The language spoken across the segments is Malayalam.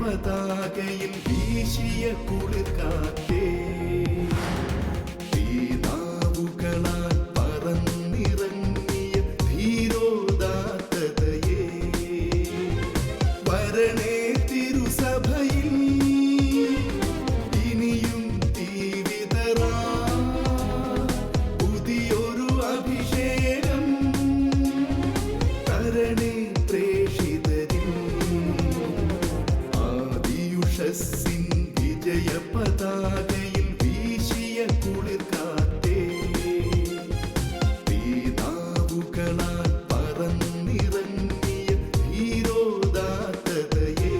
പതാകയിൽ വീശിയ കുളിർക്കാറ്റേ, തീനാവുകളാൽ പറന്നിറങ്ങിയ ധീരോദാത്തതയേ, വരണേ തിരുസഭയിൽ ഇനിയും തീവിതറാ പുതിയൊരു അഭിഷേകം തരണേ പ്രേഷിതരിൽ. ആദിയുഷസ്സിൻ വിജയ പതാകയിൽ വീശിയ കുളിർക്കാറ്റേ, തീനാവുകളാൽ പറന്നിറങ്ങിയ ധീരോദാത്തതയേ,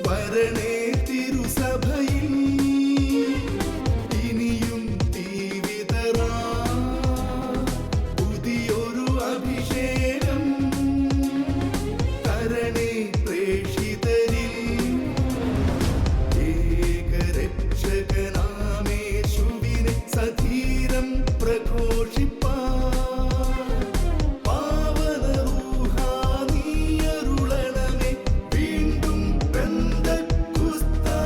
വരണേ തിരുസഭയിൽ ഇനിയും തീവിതറാ പുതിയൊരു അഭിഷേകം തരണേ പ്രേഷിതരിൽ. ഏകരക്ഷകനാമേശുവിനെ സധീരം പ്രഘോഷിപ്പാൻ പാവന റൂഹാ നീയരുളണമേ വീണ്ടും പെന്തക്കുസ്താ.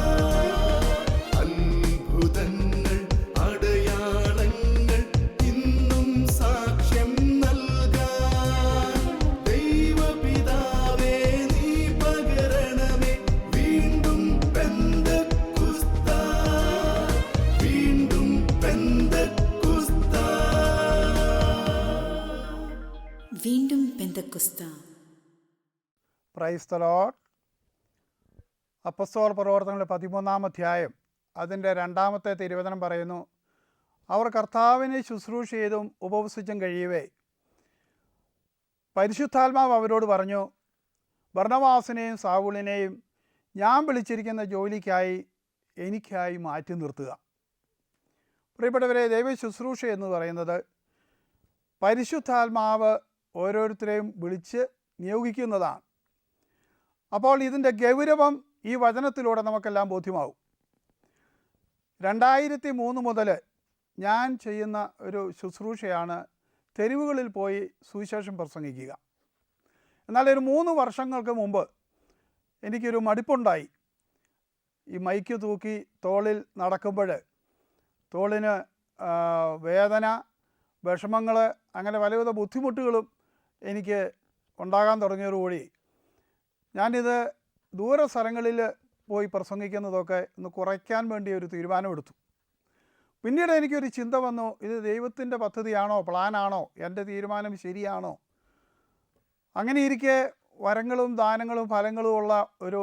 അത്ഭുതങ്ങൾ അടയാളങ്ങൾ ഇന്നും സാക്ഷ്യം നൽകാൻ ദൈവപിതാവേ നീ പകരണമേ വീണ്ടും പെന്തക്കുസ്താ, വീണ്ടും പെന്തക്കുസ്താ. വീണ്ടും പെന്തക്കുസ്ത. Praise the Lord. അപ്പസ്തോല പ്രവർത്തനങ്ങളുടെ 13-ാം അധ്യായം അതിൻ്റെ 2-ാമത്തെ തിരുവചനം പറയുന്നു, അവർ കർത്താവിനെ ശുശ്രൂഷ ചെയ്തും ഉപവസിച്ചും കഴിയവേ പരിശുദ്ധാത്മാവ് അവരോട് പറഞ്ഞു, ബർന്നബാസിനെയും സാവൂളിനെയും ഞാൻ വിളിച്ചിരിക്കുന്ന ജോലിക്കായി എനിക്കായി മാറ്റി നിർത്തുക. പ്രിയപ്പെട്ടവരെ, ദൈവ ശുശ്രൂഷ എന്ന് പറയുന്നത് പരിശുദ്ധാത്മാവ് ഓരോരുത്തരെയും വിളിച്ച് നിയോഗിക്കുന്നതാണ്. അപ്പോൾ ഇതിൻ്റെ ഗൗരവം ഈ വചനത്തിലൂടെ നമുക്കെല്ലാം ബോധ്യമാവും. 2003 മുതൽ ഞാൻ ചെയ്യുന്ന ഒരു ശുശ്രൂഷയാണ് തെരുവുകളിൽ പോയി സുവിശേഷം പ്രസംഗിക്കുക. എന്നാൽ ഒരു 3 വർഷങ്ങൾക്ക് മുമ്പ് എനിക്കൊരു മടുപ്പുണ്ടായി. ഈ മൈക്ക് തൂക്കി തോളിൽ നടക്കുമ്പോൾ തോളിന് വേദന, വിഷമങ്ങൾ, അങ്ങനെ പലവിധ ബുദ്ധിമുട്ടുകളും എനിക്ക് ഉണ്ടാകാൻ തുടങ്ങിയതോടുകൂടി ഞാനിത് ദൂര സ്ഥലങ്ങളിൽ പോയി പ്രസംഗിക്കുന്നതൊക്കെ ഒന്ന് കുറയ്ക്കാൻ വേണ്ടി ഒരു തീരുമാനമെടുത്തു. പിന്നീട് എനിക്കൊരു ചിന്ത വന്നു, ഇത് ദൈവത്തിൻ്റെ പദ്ധതിയാണോ, പ്ലാനാണോ, എൻ്റെ തീരുമാനം ശരിയാണോ? അങ്ങനെ ഇരിക്കെ വരങ്ങളും ദാനങ്ങളും ഫലങ്ങളും ഉള്ള ഒരു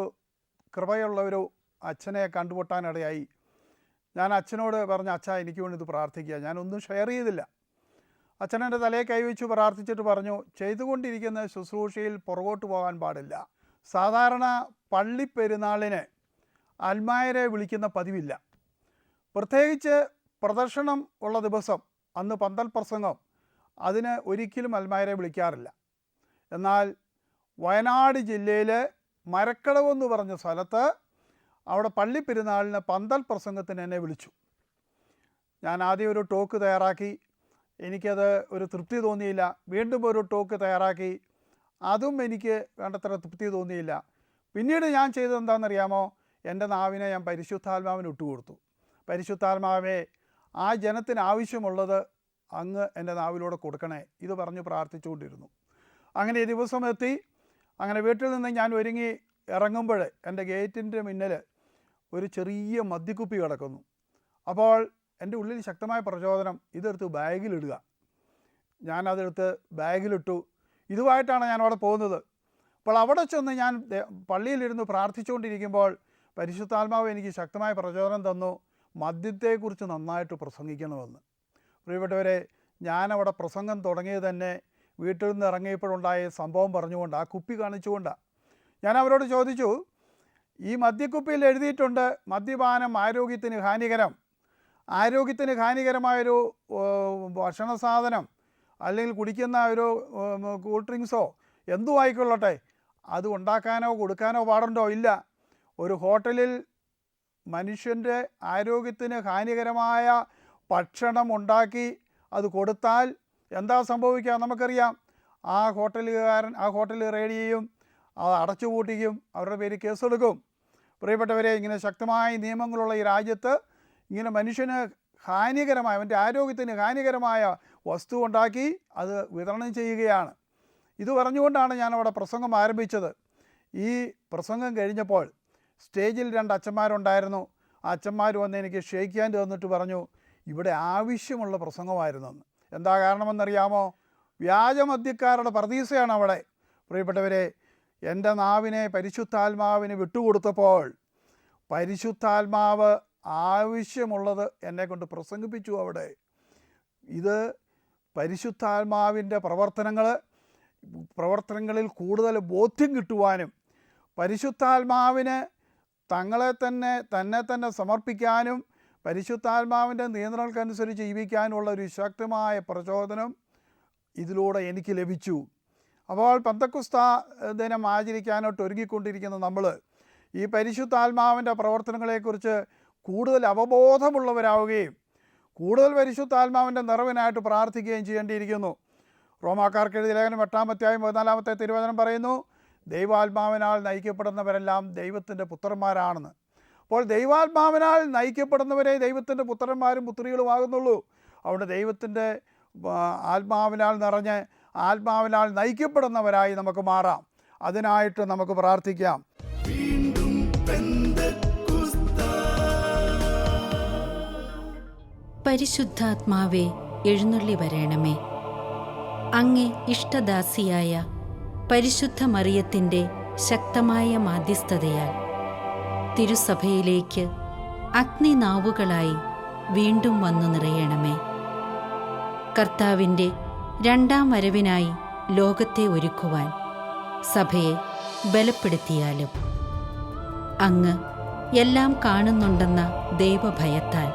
കൃപയുള്ള ഒരു അച്ഛനെ കണ്ടുമുട്ടാനിടയായി. ഞാൻ അച്ഛനോട് പറഞ്ഞു, അച്ഛാ എനിക്ക് വേണ്ടി ഇത് പ്രാർത്ഥിക്കുക. ഞാനൊന്നും ഷെയർ ചെയ്തില്ല. അച്ഛനെൻ്റെ തലയെ കൈവച്ചു പ്രാർത്ഥിച്ചിട്ട് പറഞ്ഞു, ചെയ്തുകൊണ്ടിരിക്കുന്ന ശുശ്രൂഷയിൽ പുറകോട്ട് പോകാൻ പാടില്ല. സാധാരണ പള്ളിപ്പെരുന്നാളിന് അൽമായരെ വിളിക്കുന്ന പതിവില്ല. പ്രത്യേകിച്ച് പ്രദർശനം ഉള്ള ദിവസം, അന്ന് പന്തൽ പ്രസംഗം, അതിന് ഒരിക്കലും അൽമായരെ വിളിക്കാറില്ല. എന്നാൽ വയനാട് ജില്ലയിലെ മരക്കടവെന്ന് പറഞ്ഞ സ്ഥലത്ത് അവിടെ പള്ളിപ്പെരുന്നാളിന് പന്തൽ പ്രസംഗത്തിന് എന്നെ വിളിച്ചു. ഞാൻ ആദ്യം ഒരു ടോക്ക് തയ്യാറാക്കി. എനിക്കത് ഒരു തൃപ്തി തോന്നിയില്ല. വീണ്ടും ഒരു ടോക്ക് തയ്യാറാക്കി. അതും എനിക്ക് വേണ്ടത്ര തൃപ്തി തോന്നിയില്ല. പിന്നീട് ഞാൻ ചെയ്തത് എന്താണെന്നറിയാമോ? എൻ്റെ നാവിനെ ഞാൻ പരിശുദ്ധാത്മാവിന് ഇട്ടുകൊടുത്തു. പരിശുദ്ധാത്മാവേ, ആ ജനത്തിന് ആവശ്യമുള്ളത് അങ്ങ് എൻ്റെ നാവിലൂടെ കൊടുക്കണേ, ഇത് പറഞ്ഞ് പ്രാർത്ഥിച്ചുകൊണ്ടിരുന്നു. അങ്ങനെ ഈ ദിവസം എത്തി. അങ്ങനെ വീട്ടിൽ നിന്ന് ഞാൻ ഒരുങ്ങി ഇറങ്ങുമ്പോൾ എൻ്റെ ഗേറ്റിൻ്റെ മുന്നിൽ ഒരു ചെറിയ മദ്യക്കുപ്പി കിടക്കുന്നു. അപ്പോൾ എൻ്റെ ഉള്ളിൽ ശക്തമായ പ്രചോദനം, ഇതെടുത്ത് ബാഗിലിടുക. ഞാനതെടുത്ത് ബാഗിലിട്ടു. ഇതുമായിട്ടാണ് ഞാൻ അവിടെ പോകുന്നത്. അപ്പോൾ അവിടെ ചെന്ന് ഞാൻ പള്ളിയിലിരുന്ന് പ്രാർത്ഥിച്ചുകൊണ്ടിരിക്കുമ്പോൾ പരിശുദ്ധാത്മാവ് എനിക്ക് ശക്തമായ പ്രചോദനം തന്നു, മദ്യത്തെക്കുറിച്ച് നന്നായിട്ട് പ്രസംഗിക്കണമെന്ന്. പ്രിയപ്പെട്ടവരെ, ഞാനവിടെ പ്രസംഗം തുടങ്ങിയത് തന്നെ വീട്ടിൽ നിന്ന് ഇറങ്ങിയപ്പോഴുണ്ടായ സംഭവം പറഞ്ഞുകൊണ്ട്, ആ കുപ്പി കാണിച്ചുകൊണ്ടാണ്. ഞാൻ അവരോട് ചോദിച്ചു, ഈ മദ്യക്കുപ്പിയിൽ എഴുതിയിട്ടുണ്ട് മദ്യപാനം ആരോഗ്യത്തിന് ഹാനികരം. ആരോഗ്യത്തിന് ഹാനികരമായൊരു ഭക്ഷണ സാധനം അല്ലെങ്കിൽ കുടിക്കുന്ന ഒരു കൂൾ ഡ്രിങ്ക്സോ എന്തും ആയിക്കൊള്ളട്ടെ, അത് ഉണ്ടാക്കാനോ കൊടുക്കാനോ പാടുണ്ടോ? ഇല്ല. ഒരു ഹോട്ടലിൽ മനുഷ്യൻ്റെ ആരോഗ്യത്തിന് ഹാനികരമായ ഭക്ഷണം ഉണ്ടാക്കി അത് കൊടുത്താൽ എന്താ സംഭവിക്കുക നമുക്കറിയാം. ആ ഹോട്ടൽ റെയ്ഡ് ചെയ്യും. അത് അടച്ചുപൂട്ടിക്കും, അവരുടെ പേര് കേസെടുക്കും. പ്രിയപ്പെട്ടവരെ, ഇങ്ങനെ ശക്തമായ നിയമങ്ങളുള്ള ഈ രാജ്യത്ത് ഇങ്ങനെ മനുഷ്യന് ഹാനികരമായ, അവൻ്റെ ആരോഗ്യത്തിന് ഹാനികരമായ വസ്തു ഉണ്ടാക്കി അത് വിതരണം ചെയ്യുകയാണ്. ഇത് പറഞ്ഞുകൊണ്ടാണ് ഞാൻ അവിടെ പ്രസംഗം ആരംഭിച്ചത്. ഈ പ്രസംഗം കഴിഞ്ഞപ്പോൾ സ്റ്റേജിൽ 2 അച്ഛന്മാരുണ്ടായിരുന്നു. ആ അച്ഛന്മാർ വന്ന് എനിക്ക് ഷേക്ക് ഹാൻഡ് തന്നിട്ട് പറഞ്ഞു, ഇവിടെ ആവശ്യമുള്ള പ്രസംഗമായിരുന്നെന്ന്. എന്താ കാരണമെന്നറിയാമോ? വ്യാജമദ്യക്കാരുടെ പർദീസയാണ് അവിടെ. പ്രിയപ്പെട്ടവരെ, എൻ്റെ നാവിനെ പരിശുദ്ധാത്മാവിന് വിട്ടുകൊടുത്തപ്പോൾ പരിശുദ്ധാത്മാവ് ആവശ്യമുള്ളത് എന്നെക്കൊണ്ട് പ്രസംഗിപ്പിച്ചു അവിടെ. ഇത് പരിശുദ്ധാത്മാവിൻ്റെ പ്രവർത്തനങ്ങളിൽ കൂടുതൽ ബോധ്യം കിട്ടുവാനും പരിശുദ്ധാത്മാവിന് തന്നെ സമർപ്പിക്കാനും പരിശുദ്ധാത്മാവിൻ്റെ നിയന്ത്രണങ്ങൾക്കനുസരിച്ച് ജീവിക്കാനുള്ള ഒരു ശക്തമായ പ്രചോദനം ഇതിലൂടെ എനിക്ക് ലഭിച്ചു. അപ്പോൾ പെന്തക്കോസ്ത ദിനം ആചരിക്കാനായിട്ട് ഒരുങ്ങിക്കൊണ്ടിരിക്കുന്ന നമ്മൾ ഈ പരിശുദ്ധാത്മാവിൻ്റെ പ്രവർത്തനങ്ങളെക്കുറിച്ച് കൂടുതൽ അവബോധമുള്ളവരാവുകയും കൂടുതൽ പരിശുദ്ധാത്മാവിൻ്റെ നിറവിനായിട്ട് പ്രാർത്ഥിക്കുകയും ചെയ്യേണ്ടിയിരിക്കുന്നു. റോമാക്കാർക്ക് എഴുതിയ ലേഖനം 8-ാം അധ്യായം 14-ാമത്തെ തിരുവചനം പറയുന്നു, ദൈവാത്മാവിനാൽ നയിക്കപ്പെടുന്നവരെല്ലാം ദൈവത്തിൻ്റെ പുത്രന്മാരാണെന്ന്. അപ്പോൾ ദൈവാത്മാവിനാൽ നയിക്കപ്പെടുന്നവരെ ദൈവത്തിൻ്റെ പുത്രന്മാരും പുത്രികളുമാകുന്നുള്ളൂ. അവിടെ ദൈവത്തിൻ്റെ ആത്മാവിനാൽ നിറഞ്ഞ് ആത്മാവിനാൽ നയിക്കപ്പെടുന്നവരായി നമുക്ക് മാറാം. അതിനായിട്ട് നമുക്ക് പ്രാർത്ഥിക്കാം. വീണ്ടും പെന്തക്കോസ്താ. പരിശുദ്ധാത്മാവേ, എഴുന്നള്ളി വരണമേ. അങ്ങേ ഇഷ്ടദാസിയായ പരിശുദ്ധ മറിയത്തിൻ്റെ ശക്തമായ മാധ്യസ്ഥതയാൽ തിരുസഭയിലേക്ക് അഗ്നിനാവുകളായി വീണ്ടും വന്നു നിറയണമേ. കർത്താവിൻ്റെ 2ാം വരവിനായി ലോകത്തെ ഒരുക്കുവാൻ സഭയെ ബലപ്പെടുത്തിയാലും അങ്ങ് എല്ലാം കാണുന്നുണ്ടെന്ന ദൈവഭയത്താൽ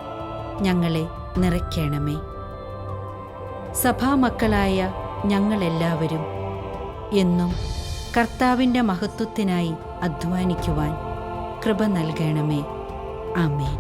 ഞങ്ങളെ നിറയ്ക്കണമേ. സഭാമക്കളായ ഞങ്ങളെല്ലാവരും എന്നും കർത്താവിൻ്റെ മഹത്വത്തിനായി അധ്വാനിക്കുവാൻ കൃപ നൽകണമേ. ആമേൻ.